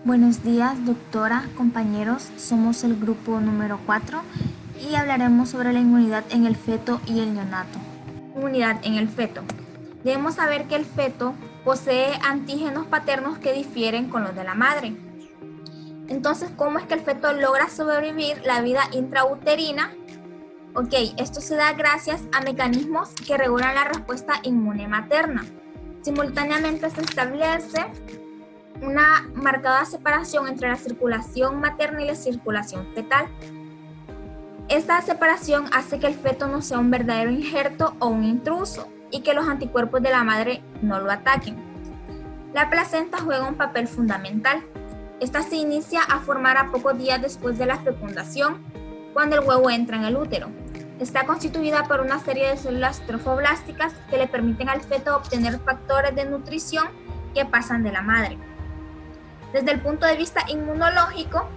Buenos días, doctora, compañeros. Somos el grupo número 4 y hablaremos sobre la inmunidad en el feto y el neonato. Inmunidad en el feto. Debemos saber que el feto posee antígenos paternos que difieren con los de la madre. Entonces, ¿cómo es que el feto logra sobrevivir la vida intrauterina? Ok, esto se da gracias a mecanismos que regulan la respuesta inmune materna. Simultáneamente se establece una marcada separación entre la circulación materna y la circulación fetal. Esta separación hace que el feto no sea un verdadero injerto o un intruso y que los anticuerpos de la madre no lo ataquen. La placenta juega un papel fundamental. Esta se inicia a formar a pocos días después de la fecundación, cuando el huevo entra en el útero. Está constituida por una serie de células trofoblásticas que le permiten al feto obtener factores de nutrición que pasan de la madre. Desde el punto de vista inmunológico,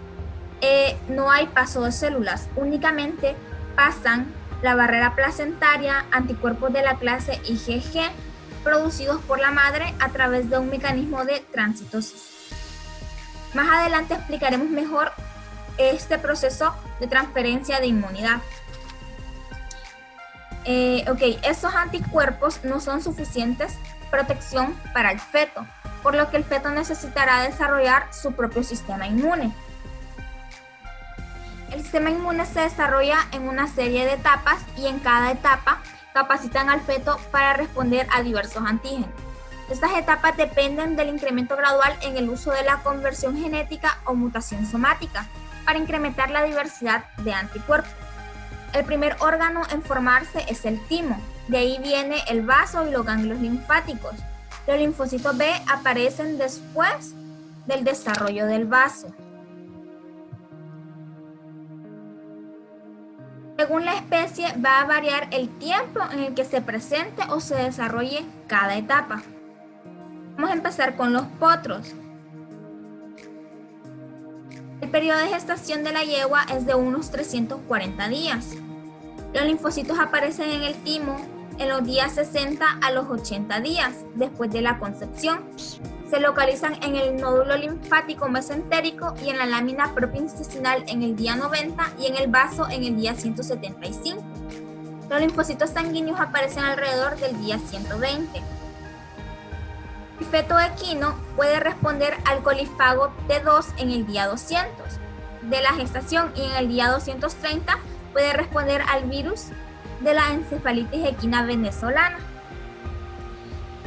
no hay paso de células, únicamente pasan la barrera placentaria, anticuerpos de la clase IgG, producidos por la madre a través de un mecanismo de transitosis. Más adelante explicaremos mejor este proceso de transferencia de inmunidad. Estos anticuerpos no son suficientes protección para el feto, por lo que el feto necesitará desarrollar su propio sistema inmune. El sistema inmune se desarrolla en una serie de etapas y en cada etapa capacitan al feto para responder a diversos antígenos. Estas etapas dependen del incremento gradual en el uso de la conversión genética o mutación somática para incrementar la diversidad de anticuerpos. El primer órgano en formarse es el timo, de ahí viene el vaso y los ganglios linfáticos. Los linfocitos B aparecen después del desarrollo del vaso. Según la especie, va a variar el tiempo en el que se presente o se desarrolle cada etapa. Vamos a empezar con los potros. El periodo de gestación de la yegua es de unos 340 días. Los linfocitos aparecen en el timo en los días 60 a los 80 días después de la concepción. Se localizan en el nódulo linfático mesentérico y en la lámina propiintestinal en el día 90 y en el vaso en el día 175. Los linfocitos sanguíneos aparecen alrededor del día 120. El feto equino puede responder al colifago T2 en el día 200 de la gestación y en el día 230 puede responder al virus de la encefalitis equina venezolana.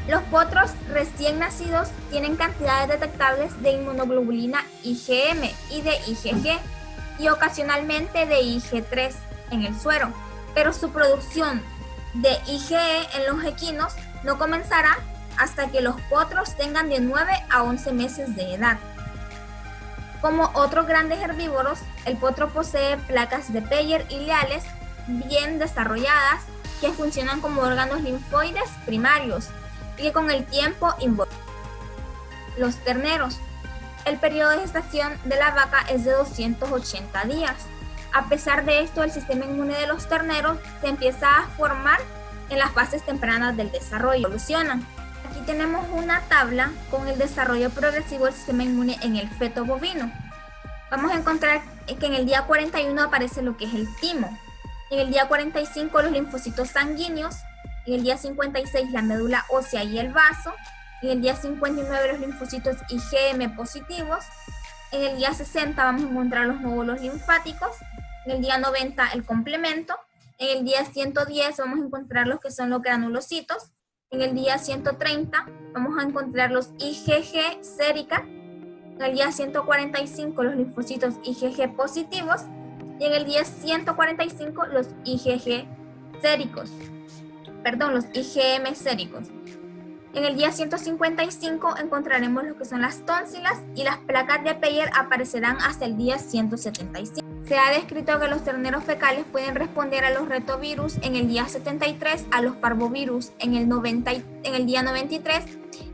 Los potros recién nacidos tienen cantidades detectables de inmunoglobulina IgM y de IgG y ocasionalmente de Ig3 en el suero, pero su producción de IgE en los equinos no comenzará hasta que los potros tengan de 9 a 11 meses de edad. Como otros grandes herbívoros, el potro posee placas de Peyer ileales bien desarrolladas que funcionan como órganos linfoides primarios y que con el tiempo involucran. Los terneros. El periodo de gestación de la vaca es de 280 días. A pesar de esto, el sistema inmune de los terneros se empieza a formar en las fases tempranas del desarrollo. Evolucionan. Aquí tenemos una tabla con el desarrollo progresivo del sistema inmune en el feto bovino. Vamos a encontrar que en el día 41 aparece lo que es el timo. En el día 45 los linfocitos sanguíneos. En el día 56 la médula ósea y el vaso. En el día 59 los linfocitos IgM positivos. En el día 60 vamos a encontrar los nódulos linfáticos. En el día 90 el complemento. En el día 110 vamos a encontrar los que son los granulocitos. En el día 130 vamos a encontrar los IgG sérica. En el día 145 los linfocitos IgG positivos. Y en el día 145 los IgG séricos. Los IgM séricos. En el día 155 encontraremos lo que son las tónsilas y las placas de Peyer aparecerán hasta el día 175. Se ha descrito que los terneros fecales pueden responder a los retovirus en el día 73, a los parvovirus en el día 93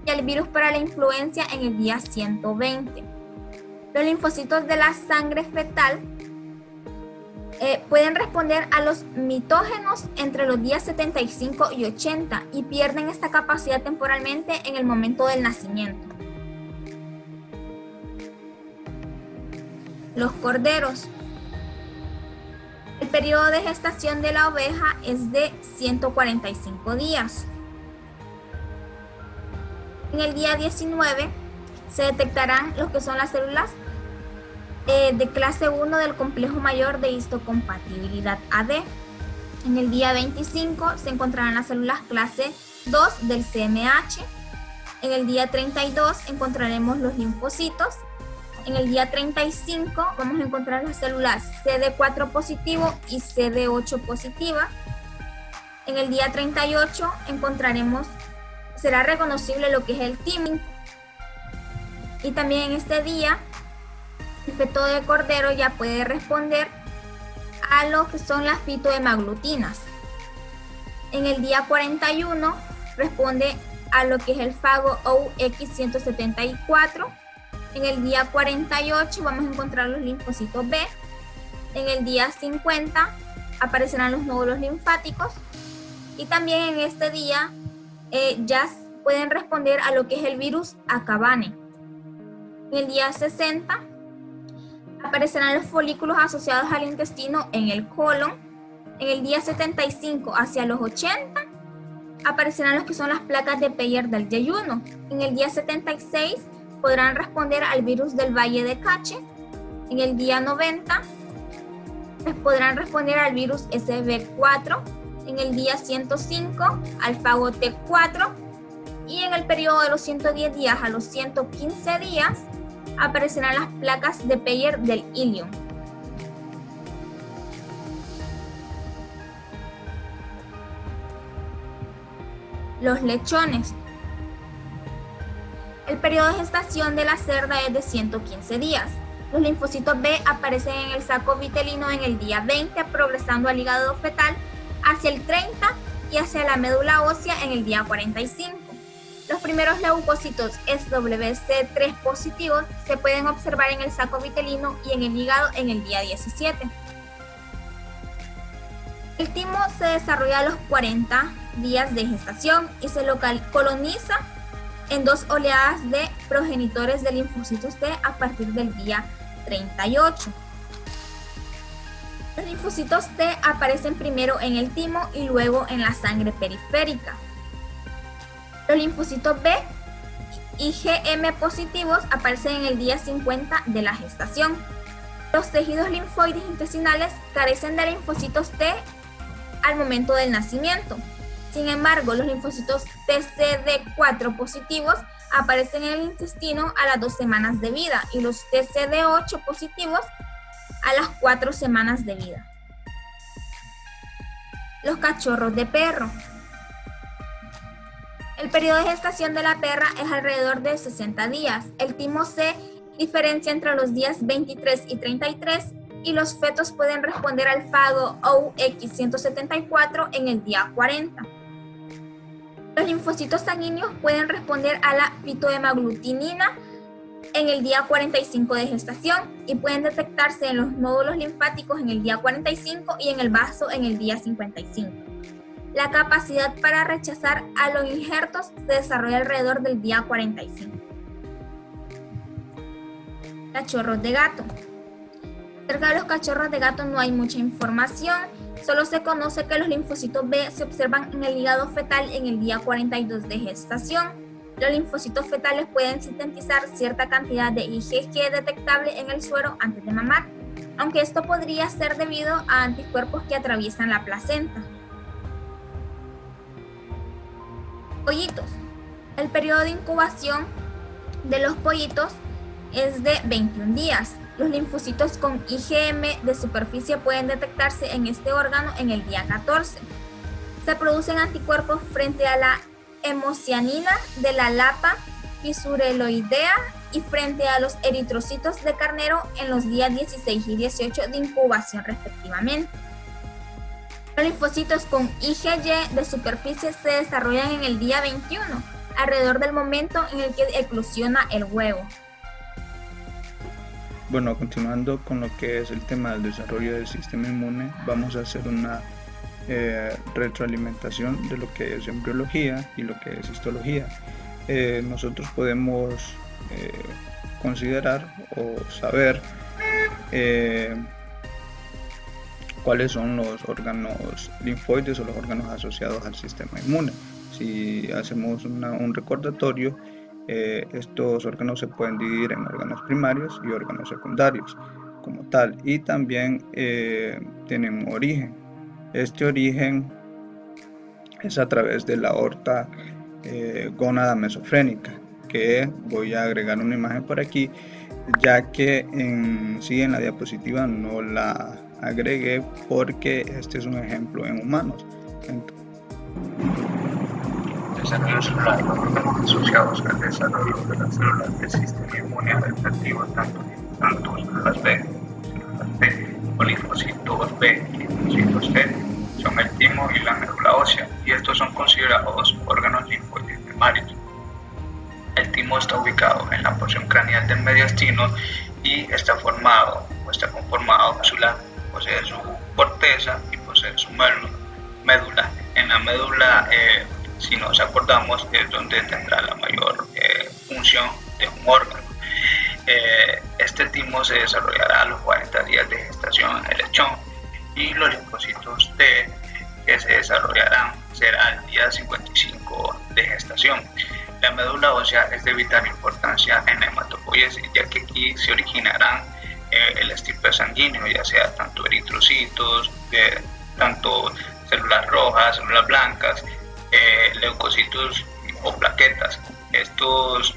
y al virus para la influencia en el día 120. Los linfocitos de la sangre fetal pueden responder a los mitógenos entre los días 75 y 80 y pierden esta capacidad temporalmente en el momento del nacimiento. Los corderos. El periodo de gestación de la oveja es de 145 días. En el día 19 se detectarán lo que son las células de clase 1 del complejo mayor de histocompatibilidad AD. En el día 25 se encontrarán las células clase 2 del CMH. En el día 32 encontraremos los linfocitos. En el día 35 vamos a encontrar las células CD4 positivo y CD8 positiva. En el día 38 será reconocible lo que es el timo. Y también en este día el feto de cordero ya puede responder a lo que son las fitohemaglutinas. En el día 41 responde a lo que es el fago OX174. En el día 48 vamos a encontrar los linfocitos B. En el día 50 aparecerán los nódulos linfáticos. Y también en este día ya pueden responder a lo que es el virus Acabane. En el día 60 aparecerán los folículos asociados al intestino en el colon. En el día 75 hacia los 80 aparecerán los que son las placas de Peyer del yeyuno. En el día 76 podrán responder al virus del Valle de Cache. En el día 90 podrán responder al virus SB4. En el día 105 al fago T4. Y en el periodo de los 110 días a los 115 días aparecerán las placas de Peyer del ilion. Los lechones. El periodo de gestación de la cerda es de 115 días. Los linfocitos B aparecen en el saco vitelino en el día 20, progresando al hígado fetal hacia el 30 y hacia la médula ósea en el día 45. Los primeros leucocitos SWC3 positivos se pueden observar en el saco vitelino y en el hígado en el día 17. El timo se desarrolla a los 40 días de gestación y se coloniza en 2 oleadas de progenitores de linfocitos T a partir del día 38. Los linfocitos T aparecen primero en el timo y luego en la sangre periférica. Los linfocitos B y IgM positivos aparecen en el día 50 de la gestación. Los tejidos linfoides intestinales carecen de linfocitos T al momento del nacimiento. Sin embargo, los linfocitos TCD4 positivos aparecen en el intestino a las 2 semanas de vida y los TCD8 positivos a las 4 semanas de vida. Los cachorros de perro. El periodo de gestación de la perra es alrededor de 60 días. El timo se diferencia entre los días 23 y 33 y los fetos pueden responder al fago OX174 en el día 40. Los linfocitos sanguíneos pueden responder a la fitohemaglutinina en el día 45 de gestación y pueden detectarse en los nódulos linfáticos en el día 45 y en el vaso en el día 55. La capacidad para rechazar a los injertos se desarrolla alrededor del día 45. Cachorros de gato. Acerca de los cachorros de gato no hay mucha información, solo se conoce que los linfocitos B se observan en el hígado fetal en el día 42 de gestación. Los linfocitos fetales pueden sintetizar cierta cantidad de IgG detectable en el suero antes de mamar, aunque esto podría ser debido a anticuerpos que atraviesan la placenta. Pollitos. El periodo de incubación de los pollitos es de 21 días. Los linfocitos con IgM de superficie pueden detectarse en este órgano en el día 14. Se producen anticuerpos frente a la hemocianina de la lapa fisureloidea y frente a los eritrocitos de carnero en los días 16 y 18 de incubación respectivamente. Los linfocitos con IgG de superficie se desarrollan en el día 21, alrededor del momento en el que eclosiona el huevo. Bueno, continuando con lo que es el tema del desarrollo del sistema inmune, vamos a hacer una retroalimentación de lo que es embriología y lo que es histología. Nosotros podemos considerar o saber cuáles son los órganos linfoides o los órganos asociados al sistema inmune. Si hacemos un recordatorio, estos órganos se pueden dividir en órganos primarios y órganos secundarios como tal, y también tienen un origen. Este origen es a través de la aorta gónada mesofrénica, que voy a agregar una imagen por aquí, ya que en la diapositiva no la agregué porque este es un ejemplo en humanos. Desarrollo celular, los órganos asociados al desarrollo de las células del sistema inmune adaptativo, tanto células B o linfocitos B y linfocitos T, son el timo y la médula ósea, y estos son considerados órganos linfoides primarios. El timo está ubicado en la porción craneal del mediastino y está conformado, posee su corteza y posee su médula. En la médula, si nos acordamos, es donde tendrá la mayor función de un órgano. Este timo se desarrollará a los 40 días de gestación en el lechón, y los linfocitos T que se desarrollarán será al día 55 de gestación. La médula ósea es de vital importancia en la hematopoiesis, ya que aquí se originarán el estirpe sanguíneo, ya sea tanto eritrocitos, tanto células rojas, células blancas, leucocitos o plaquetas. Estos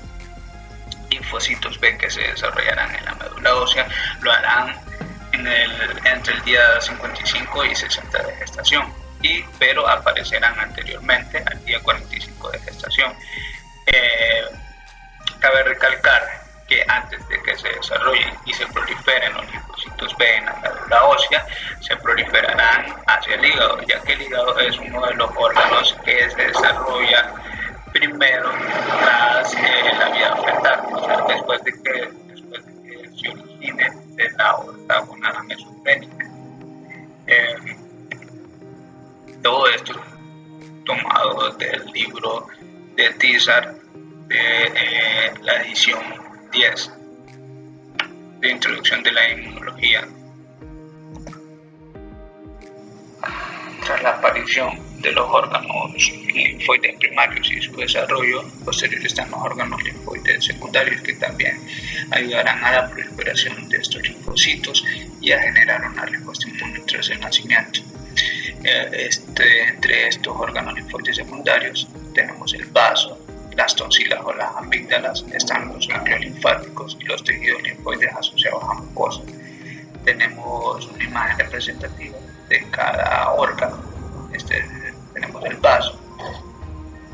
linfocitos B que se desarrollarán en la médula ósea lo harán entre el día 55 y 60 de gestación, pero aparecerán anteriormente al día 45 de gestación. Cabe recalcar que antes de que se desarrollen y se proliferen los linfocitos B en la médula ósea, se proliferarán hacia el hígado, ya que el hígado es uno de los órganos que se desarrolla primero tras la vida fetal, o sea, después de que se origine de la aorta gónada mesofrénica. Todo esto tomado del libro de Tizar de la edición 10 de Introducción de la Inmunología. Tras la aparición de los órganos linfoides primarios y su desarrollo posterior están los órganos linfoides secundarios, que también ayudarán a la proliferación de estos linfocitos y a generar una respuesta inmune tras el nacimiento. Entre estos órganos linfoides secundarios tenemos el vaso, las tonsilas o las amígdalas, están los ganglios linfáticos y los tejidos linfoides asociados a mucosas. Tenemos una imagen representativa de cada órgano. Tenemos el vaso,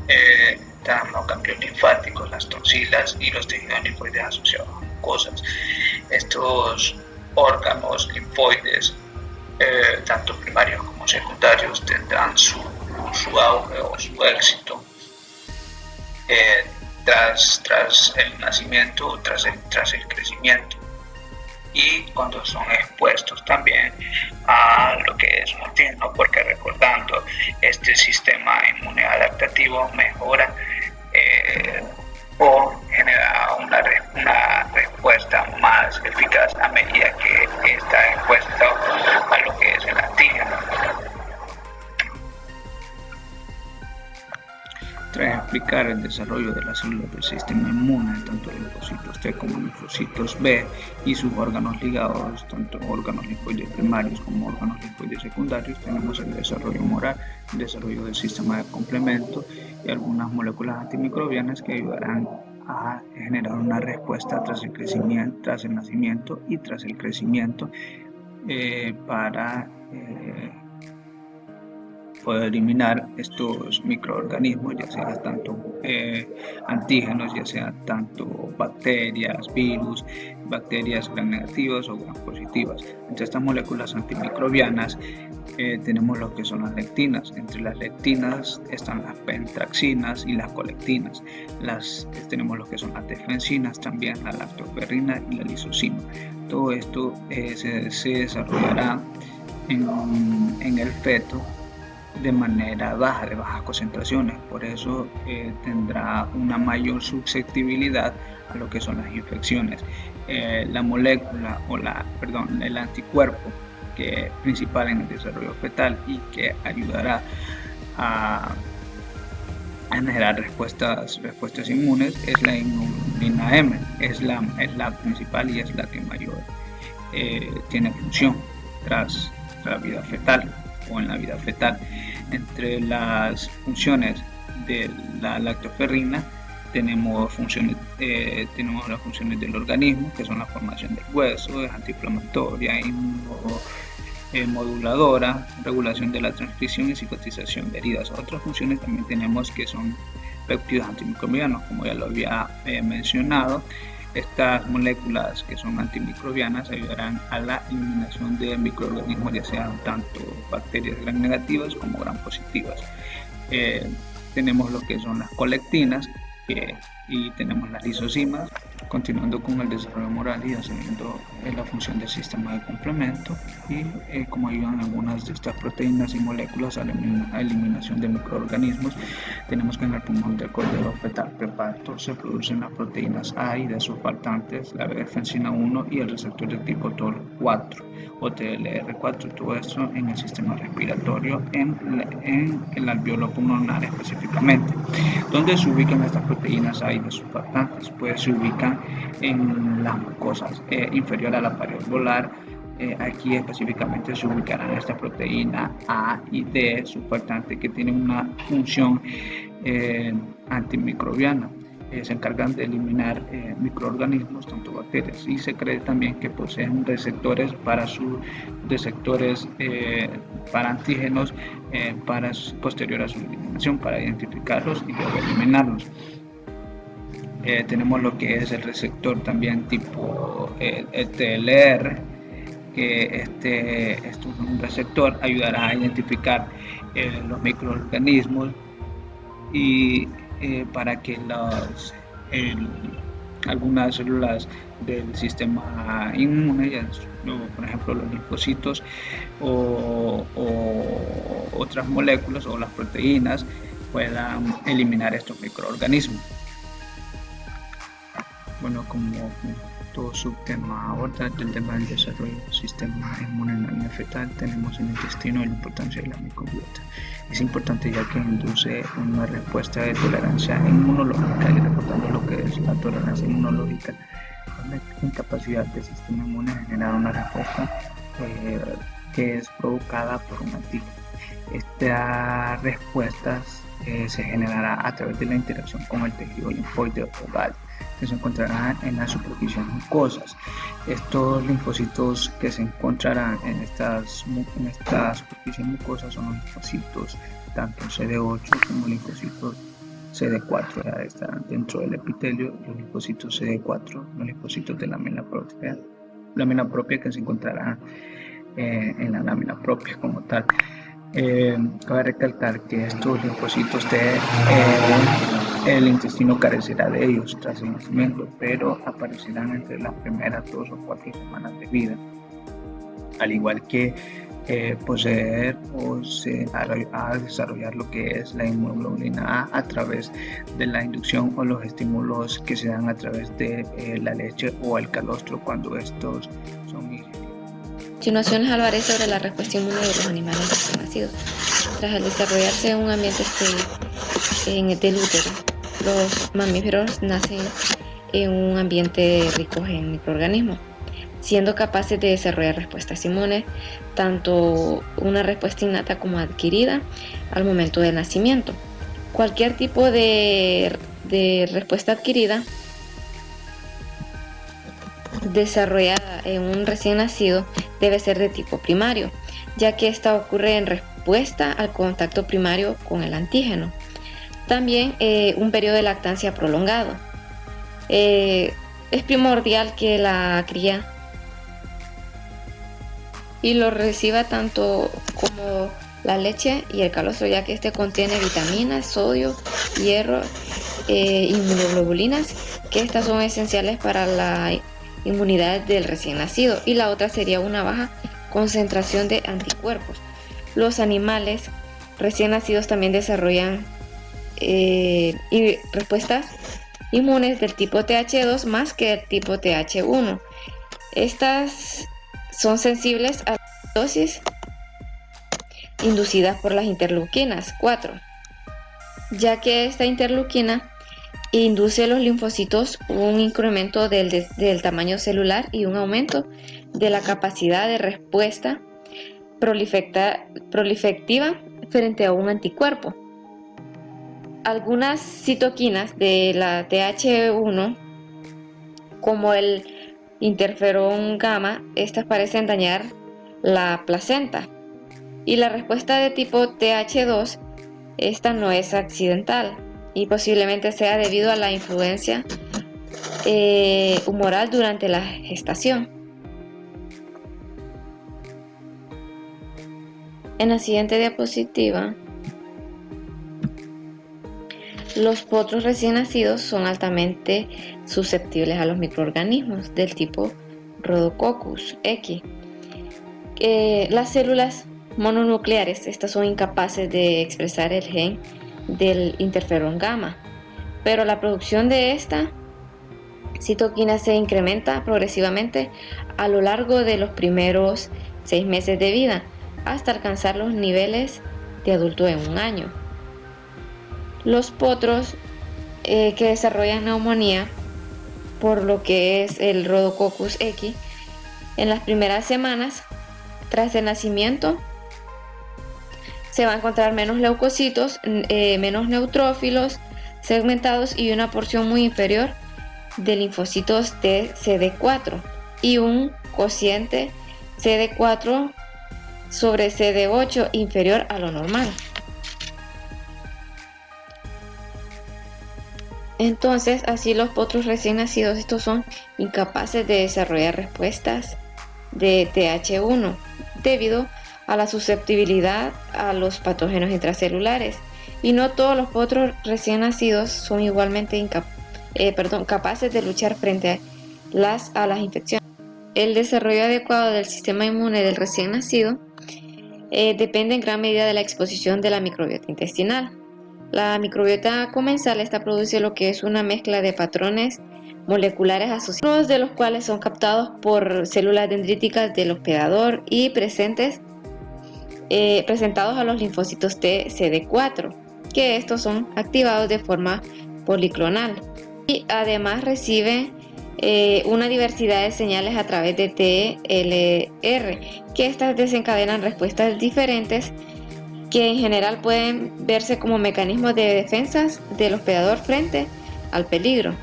están los ganglios linfáticos, las tonsilas y los tejidos linfoides asociados a mucosas. Estos órganos linfoides, tanto primarios como secundarios, tendrán su auge o su éxito tras el nacimiento, tras el crecimiento, y cuando son expuestos también a lo que es un antígeno, porque recordando, este sistema inmune adaptativo mejora o genera una respuesta más eficaz a medida que está expuesto a lo que es el antígeno. Tras explicar el desarrollo de las células del sistema inmune, tanto linfocitos T como linfocitos B y sus órganos ligados, tanto órganos linfoides primarios como órganos linfoides secundarios, tenemos el desarrollo humoral, el desarrollo del sistema de complemento y algunas moléculas antimicrobianas que ayudarán a generar una respuesta tras el nacimiento y tras el crecimiento para poder eliminar estos microorganismos, ya sea tanto antígenos, ya sea tanto bacterias, virus, bacterias gram negativas o gram positivas. Entre estas moléculas antimicrobianas tenemos lo que son las lectinas. Entre las lectinas están las pentraxinas y las colectinas. Tenemos lo que son las defensinas, también la lactoferrina y la lisocima. Todo esto se desarrollará en el feto de manera baja, de bajas concentraciones. Por eso tendrá una mayor susceptibilidad lo que son las infecciones. La molécula el anticuerpo que principal en el desarrollo fetal y que ayudará a generar respuestas inmunes es la inmunina M, es la principal y es la que mayor tiene función tras la vida fetal o en la vida fetal. Entre las funciones de la lactoferrina tenemos las funciones del organismo, que son la formación del hueso, es antiinflamatoria, moduladora, regulación de la transcripción y cicatrización de heridas. Otras funciones también tenemos que son péptidos antimicrobianos, como ya lo había mencionado. Estas moléculas que son antimicrobianas ayudarán a la eliminación de microorganismos, ya sean tanto bacterias gram negativas como gram positivas. Tenemos lo que son las colectinas y tenemos las lisocimas, continuando con el desarrollo moral y haciendo la función del sistema de complemento y como ayudan algunas de estas proteínas y moléculas a la eliminación de microorganismos. Tenemos que en el pulmón del cordero fetal preparto se producen las proteínas A y de sus faltantes, la beta-arfensina 1 y el receptor de tipo TOL4 o TLR4, todo esto en el sistema respiratorio, en el alveolo pulmonar específicamente. ¿Dónde se ubican estas proteínas A y de sus faltantes? Pues se ubican en las mucosas inferior a la pared alveolar. Aquí específicamente se ubicarán esta proteína A y D surfactante que tienen una función antimicrobiana. Se encargan de eliminar microorganismos, tanto bacterias, y se cree también que poseen receptores para antígenos posterior a su eliminación, para identificarlos y luego eliminarlos. Tenemos lo que es el receptor también tipo TLR, que este es un receptor, ayudará a identificar los microorganismos y para que algunas células del sistema inmune, por ejemplo los linfocitos o otras moléculas o las proteínas, puedan eliminar estos microorganismos. Bueno, como todo subtema ahora del tema del desarrollo del sistema inmune en la línea fetal, tenemos en el intestino la importancia de la microbiota. Es importante ya que induce una respuesta de tolerancia inmunológica, y recordando lo que es la tolerancia inmunológica, es la incapacidad del sistema inmune a generar una respuesta que es provocada por un antígeno. Estas respuestas se generará a través de la interacción con el tejido linfoide oval, que se encontrarán en las superficies mucosas. Estos linfocitos que se encontrarán en estas superficies mucosas son los linfocitos tanto CD8 como linfocitos CD4, ya estarán dentro del epitelio. Los linfocitos CD4, los linfocitos de lámina propia que se encontrarán en la lámina propia como tal. Cabe recalcar que estos linfocitos el intestino carecerá de ellos tras el nacimiento, pero aparecerán entre las primeras 2 o 4 semanas de vida, al igual que poseer a desarrollar lo que es la inmunoglobulina A través de la inducción o los estímulos que se dan a través de la leche o el calostro cuando estos son ingeridos. A continuación les hablaré sobre la respuesta inmune de los animales recién nacidos. Tras el desarrollarse en un ambiente del útero, los mamíferos nacen en un ambiente rico en microorganismos, siendo capaces de desarrollar respuestas inmunes, tanto una respuesta innata como adquirida al momento del nacimiento. Cualquier tipo de respuesta adquirida desarrollada en un recién nacido debe ser de tipo primario, ya que esta ocurre en respuesta al contacto primario con el antígeno. También un periodo de lactancia prolongado. Es primordial que la cría y lo reciba tanto como la leche y el calostro, ya que este contiene vitaminas, sodio, hierro, inmunoglobulinas, que estas son esenciales para la inmunidad del recién nacido, y la otra sería una baja concentración de anticuerpos. Los animales recién nacidos también desarrollan respuestas inmunes del tipo TH2 más que del tipo TH1. Estas son sensibles a la dosis inducidas por las interleuquinas 4, ya que esta interleuquina induce a los linfocitos un incremento del tamaño celular y un aumento de la capacidad de respuesta proliferativa frente a un anticuerpo. Algunas citoquinas de la TH1, como el interferón gamma, estas parecen dañar la placenta. Y la respuesta de tipo TH2, esta no es accidental y posiblemente sea debido a la influencia humoral durante la gestación. En la siguiente diapositiva, los potros recién nacidos son altamente susceptibles a los microorganismos del tipo Rhodococcus X. Las células mononucleares, estas son incapaces de expresar el gen del interferón gamma, pero la producción de esta citoquina se incrementa progresivamente a lo largo de los primeros 6 meses de vida hasta alcanzar los niveles de adulto en un año. Los potros que desarrollan neumonía por lo que es el Rhodococcus X, en las primeras semanas tras el nacimiento se va a encontrar menos leucocitos, menos neutrófilos segmentados y una porción muy inferior de linfocitos T CD4 y un cociente CD4 sobre CD8 inferior a lo normal. Entonces, así los potros recién nacidos, estos son incapaces de desarrollar respuestas de TH1 debido a la susceptibilidad a los patógenos intracelulares, y no todos los potros recién nacidos son igualmente capaces de luchar frente a las infecciones. El desarrollo adecuado del sistema inmune del recién nacido depende en gran medida de la exposición de la microbiota intestinal. La microbiota comensal produce lo que es una mezcla de patrones moleculares asociados, de los cuales son captados por células dendríticas del hospedador y presentados a los linfocitos T CD4, que estos son activados de forma policlonal y además reciben una diversidad de señales a través de TLR, que estas desencadenan respuestas diferentes que en general pueden verse como mecanismos de defensas del hospedador frente al peligro.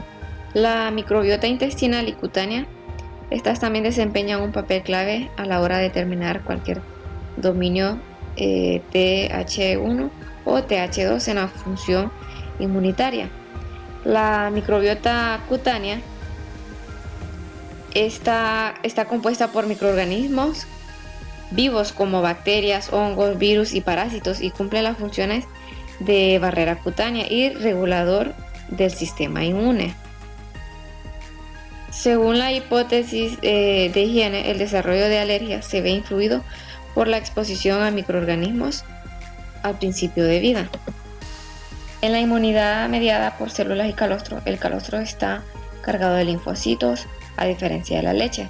La microbiota intestinal y cutánea, estas también desempeñan un papel clave a la hora de determinar cualquier dominio TH1 o TH2 en la función inmunitaria. La microbiota cutánea está compuesta por microorganismos vivos como bacterias, hongos, virus y parásitos, y cumple las funciones de barrera cutánea y regulador del sistema inmune. Según la hipótesis de higiene, el desarrollo de alergias se ve influido por la exposición a microorganismos al principio de vida. En la inmunidad mediada por células y calostro, el calostro está cargado de linfocitos, a diferencia de la leche.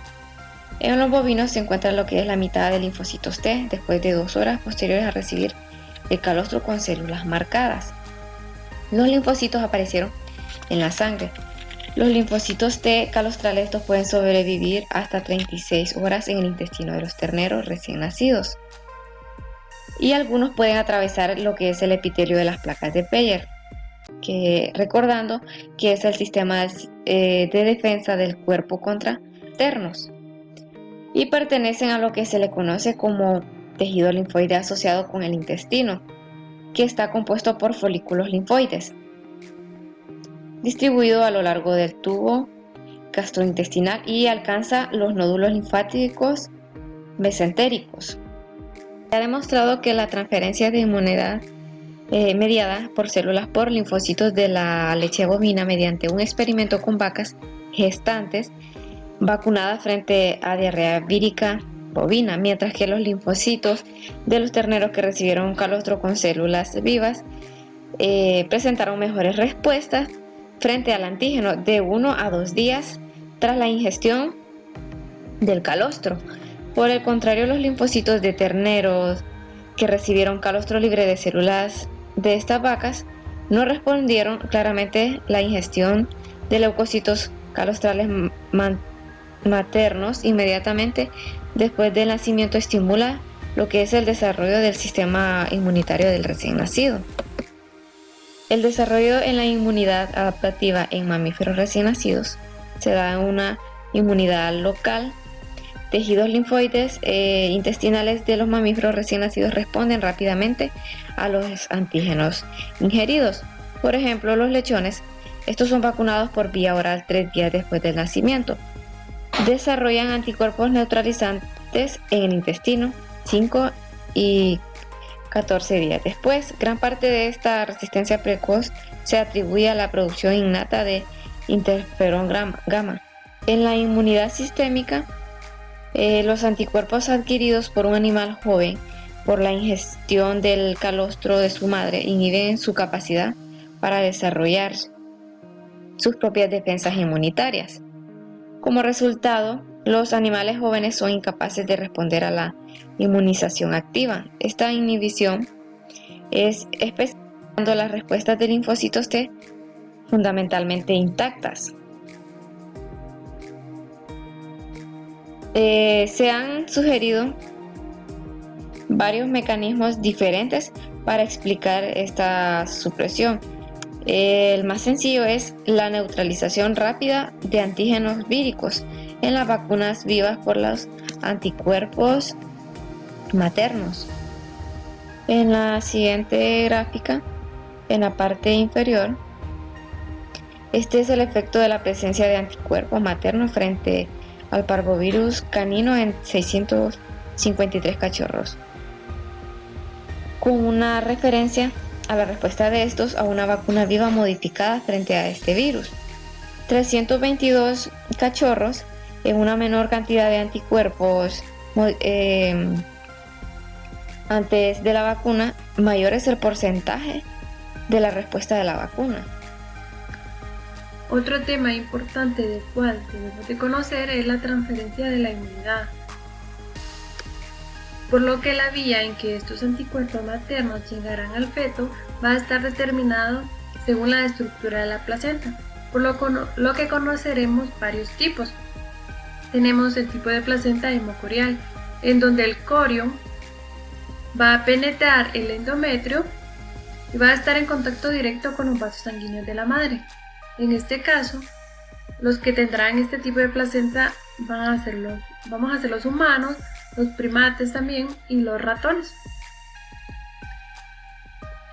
En los bovinos se encuentra lo que es la mitad de linfocitos T después de 2 horas posteriores a recibir el calostro con células marcadas. Los linfocitos aparecieron en la sangre. Los linfocitos T calostrales, estos pueden sobrevivir hasta 36 horas en el intestino de los terneros recién nacidos. Y algunos pueden atravesar lo que es el epitelio de las placas de Peyer, que recordando que es el sistema de defensa del cuerpo contra externos, y pertenecen a lo que se le conoce como tejido linfoide asociado con el intestino, que está compuesto por folículos linfoides, distribuido a lo largo del tubo gastrointestinal y alcanza los nódulos linfáticos mesentéricos. Se ha demostrado que la transferencia de inmunidad mediada por células por linfocitos de la leche bovina mediante un experimento con vacas gestantes vacunadas frente a diarrea vírica bovina, mientras que los linfocitos de los terneros que recibieron calostro con células vivas presentaron mejores respuestas frente al antígeno de 1 a 2 días tras la ingestión del calostro. Por el contrario, los linfocitos de terneros que recibieron calostro libre de células de estas vacas no respondieron claramente. La ingestión de leucocitos calostrales maternos inmediatamente después del nacimiento estimula lo que es el desarrollo del sistema inmunitario del recién nacido. El desarrollo en la inmunidad adaptativa en mamíferos recién nacidos se da en una inmunidad local. Tejidos linfoides intestinales de los mamíferos recién nacidos responden rápidamente a los antígenos ingeridos. Por ejemplo, los lechones, estos son vacunados por vía oral 3 días después del nacimiento. Desarrollan anticuerpos neutralizantes en el intestino 5 y 14 días después. Gran parte de esta resistencia precoz se atribuye a la producción innata de interferón gamma. En la inmunidad sistémica, los anticuerpos adquiridos por un animal joven por la ingestión del calostro de su madre inhiben su capacidad para desarrollar sus propias defensas inmunitarias. Como resultado, los animales jóvenes son incapaces de responder a la inmunización activa. Esta inhibición es especial cuando las respuestas de linfocitos T fundamentalmente intactas. Se han sugerido varios mecanismos diferentes para explicar esta supresión. El más sencillo es la neutralización rápida de antígenos víricos en las vacunas vivas por los anticuerpos maternos. En la siguiente gráfica, en la parte inferior, este es el efecto de la presencia de anticuerpos maternos frente al parvovirus canino en 653 cachorros, con una referencia a la respuesta de estos a una vacuna viva modificada frente a este virus. 322 cachorros en una menor cantidad de anticuerpos antes de la vacuna, mayor es el porcentaje de la respuesta de la vacuna. Otro tema importante del cual debemos de conocer es la transferencia de la inmunidad, por lo que la vía en que estos anticuerpos maternos llegarán al feto va a estar determinado según la estructura de la placenta, por lo que conoceremos varios tipos. Tenemos el tipo de placenta hemocorial, en donde el corión va a penetrar el endometrio y va a estar en contacto directo con los vasos sanguíneos de la madre. En este caso, los que tendrán este tipo de placenta vamos a ser los humanos, los primates también y los ratones.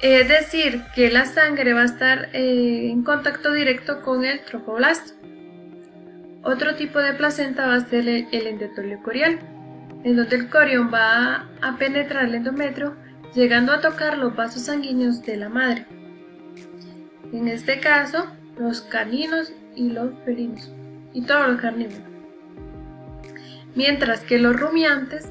Es decir, que la sangre va a estar en contacto directo con el trofoblasto. Otro tipo de placenta va a ser el endotelio corial, en donde el corión va a penetrar el endometrio, llegando a tocar los vasos sanguíneos de la madre. En este caso, los caninos y los felinos, y todos los carnívoros. Mientras que los rumiantes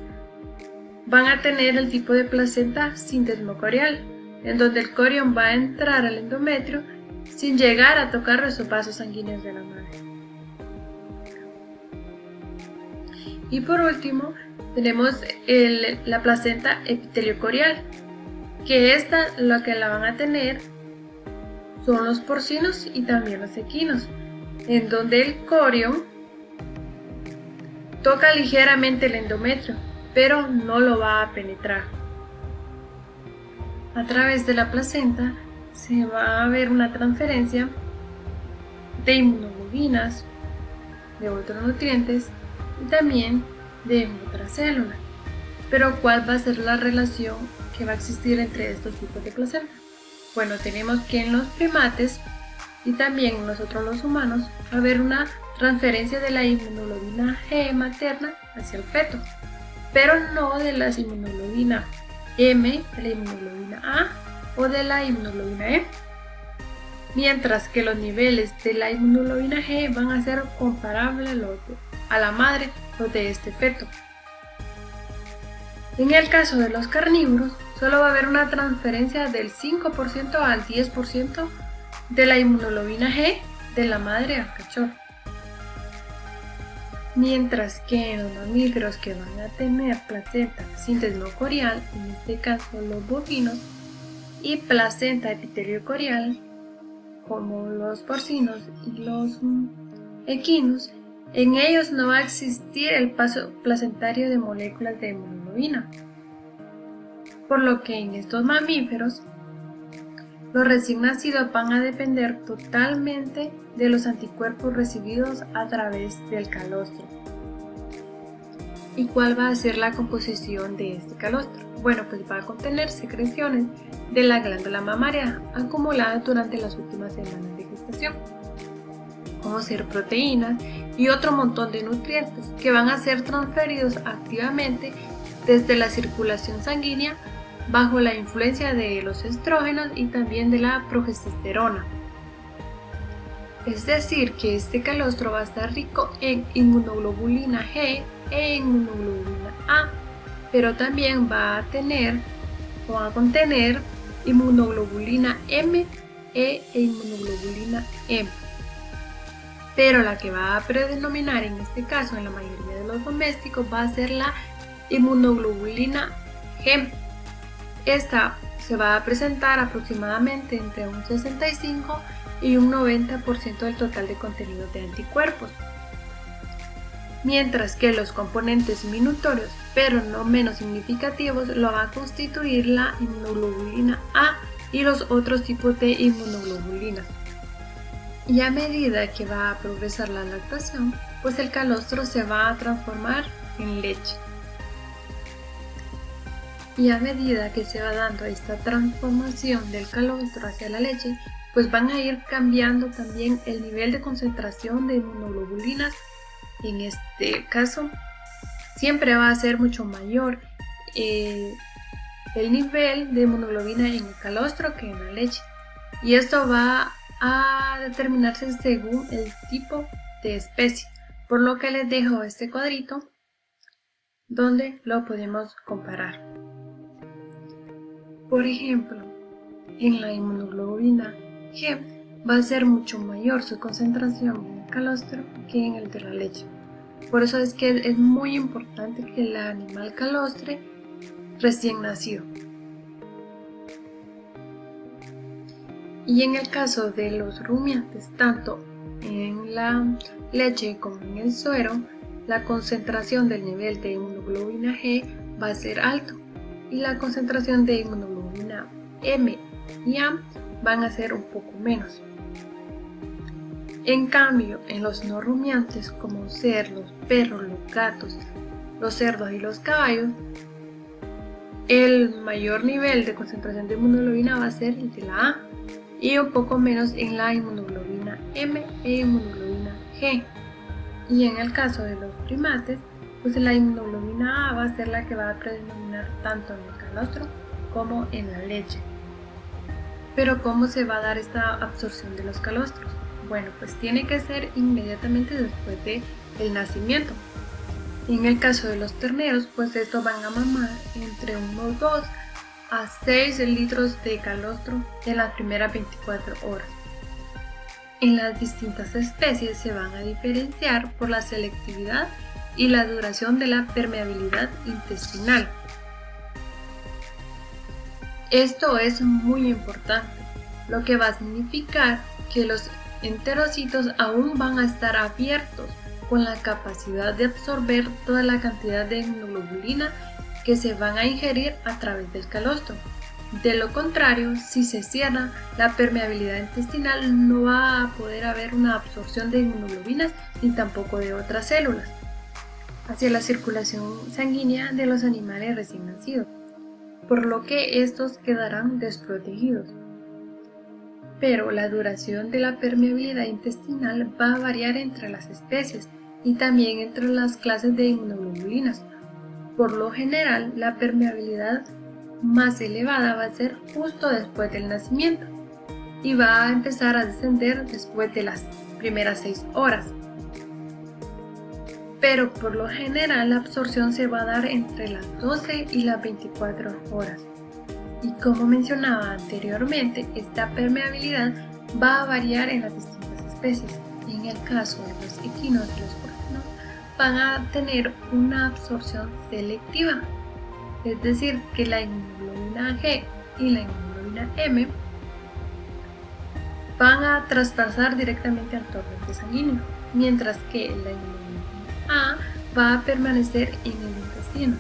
van a tener el tipo de placenta sintesmocorial, en donde el corión va a entrar al endometrio sin llegar a tocar esos vasos sanguíneos de la madre. Y por último, tenemos la placenta epiteliocorial, que esta lo que la van a tener son los porcinos y también los equinos, en donde el corión toca ligeramente el endometrio, pero no lo va a penetrar. A través de la placenta se va a ver una transferencia de inmunoglobulinas, de otros nutrientes y también de otras células. Pero ¿cuál va a ser la relación que va a existir entre estos tipos de placenta? Bueno, tenemos que en los primates y también en nosotros los humanos va a haber una transferencia de la inmunoglobulina G materna hacia el feto, pero no de la inmunoglobulina M, de la inmunoglobulina A o de la inmunoglobulina E, mientras que los niveles de la inmunoglobulina G van a ser comparables a la madre o de este feto. En el caso de los carnívoros, solo va a haber una transferencia del 5% al 10% de la inmunoglobulina G de la madre al cachorro. Mientras que en los mamíferos que van a tener placenta síntesis-corial, en este caso los bovinos, y placenta epitelio-corial, como los porcinos y los equinos, en ellos no va a existir el paso placentario de moléculas de hemoglobina, por lo que en estos mamíferos los recién nacidos van a depender totalmente de los anticuerpos recibidos a través del calostro. ¿Y cuál va a ser la composición de este calostro? Bueno, pues va a contener secreciones de la glándula mamaria acumuladas durante las últimas semanas de gestación, como ser proteínas y otro montón de nutrientes que van a ser transferidos activamente desde la circulación sanguínea bajo la influencia de los estrógenos y también de la progesterona. Es decir, que este calostro va a estar rico en inmunoglobulina G e inmunoglobulina A, pero también va a contener inmunoglobulina M e inmunoglobulina M. Pero la que va a predominar en este caso en la mayoría de los domésticos va a ser la inmunoglobulina G. Esta se va a presentar aproximadamente entre un 65 y un 90% del total de contenido de anticuerpos. Mientras que los componentes minutorios, pero no menos significativos, lo va a constituir la inmunoglobulina A y los otros tipos de inmunoglobulinas. Y a medida que va a progresar la lactación, pues el calostro se va a transformar en leche. Y a medida que se va dando esta transformación del calostro hacia la leche, pues van a ir cambiando también el nivel de concentración de inmunoglobulinas. En este caso, siempre va a ser mucho mayor el nivel de inmunoglobina en el calostro que en la leche. Y esto va a determinarse según el tipo de especie, por lo que les dejo este cuadrito donde lo podemos comparar. Por ejemplo, en la inmunoglobulina G va a ser mucho mayor su concentración en el calostro que en el de la leche. Por eso es que es muy importante que el animal calostre recién nacido. Y en el caso de los rumiantes, tanto en la leche como en el suero, la concentración del nivel de inmunoglobulina G va a ser alto y la concentración de inmunoglobulina M y A van a ser un poco menos. En cambio, en los no rumiantes, como ser los perros, los gatos, los cerdos y los caballos, el mayor nivel de concentración de inmunoglobulina va a ser el de la A y un poco menos en la inmunoglobulina M e inmunoglobulina G. Y en el caso de los primates, pues la inmunoglobulina A va a ser la que va a predominar tanto en el calostro como en la leche. Pero ¿cómo se va a dar esta absorción de los calostros? Bueno, pues tiene que ser inmediatamente después del nacimiento. En el caso de los terneros, pues estos van a mamar entre unos 2 a 6 litros de calostro en las primeras 24 horas. En las distintas especies se van a diferenciar por la selectividad y la duración de la permeabilidad intestinal. Esto es muy importante, lo que va a significar que los enterocitos aún van a estar abiertos con la capacidad de absorber toda la cantidad de inmunoglobulina que se van a ingerir a través del calostro. De lo contrario, si se cierra la permeabilidad intestinal, no va a poder haber una absorción de inmunoglobulinas ni tampoco de otras células hacia la circulación sanguínea de los animales recién nacidos, por lo que estos quedarán desprotegidos. Pero la duración de la permeabilidad intestinal va a variar entre las especies y también entre las clases de inmunoglobulinas. Por lo general, la permeabilidad más elevada va a ser justo después del nacimiento y va a empezar a descender después de las primeras 6 horas. Pero por lo general la absorción se va a dar entre las 12 y las 24 horas. Y como mencionaba anteriormente, esta permeabilidad va a variar en las distintas especies. especies. En el caso de los equinos y los porcinos, van a tener una absorción selectiva, es decir, que la inmunoglobulina G y la inmunoglobulina M van a traspasar directamente al torrente sanguíneo, mientras que la inmunoglobulina A va a permanecer en el intestino.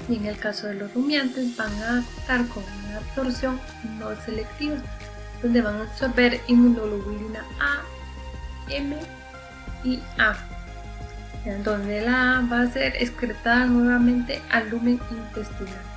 Y en el caso de los rumiantes van a contar con una absorción no selectiva, donde van a absorber inmunoglobulina A, M y A, en donde la A va a ser excretada nuevamente al lumen intestinal.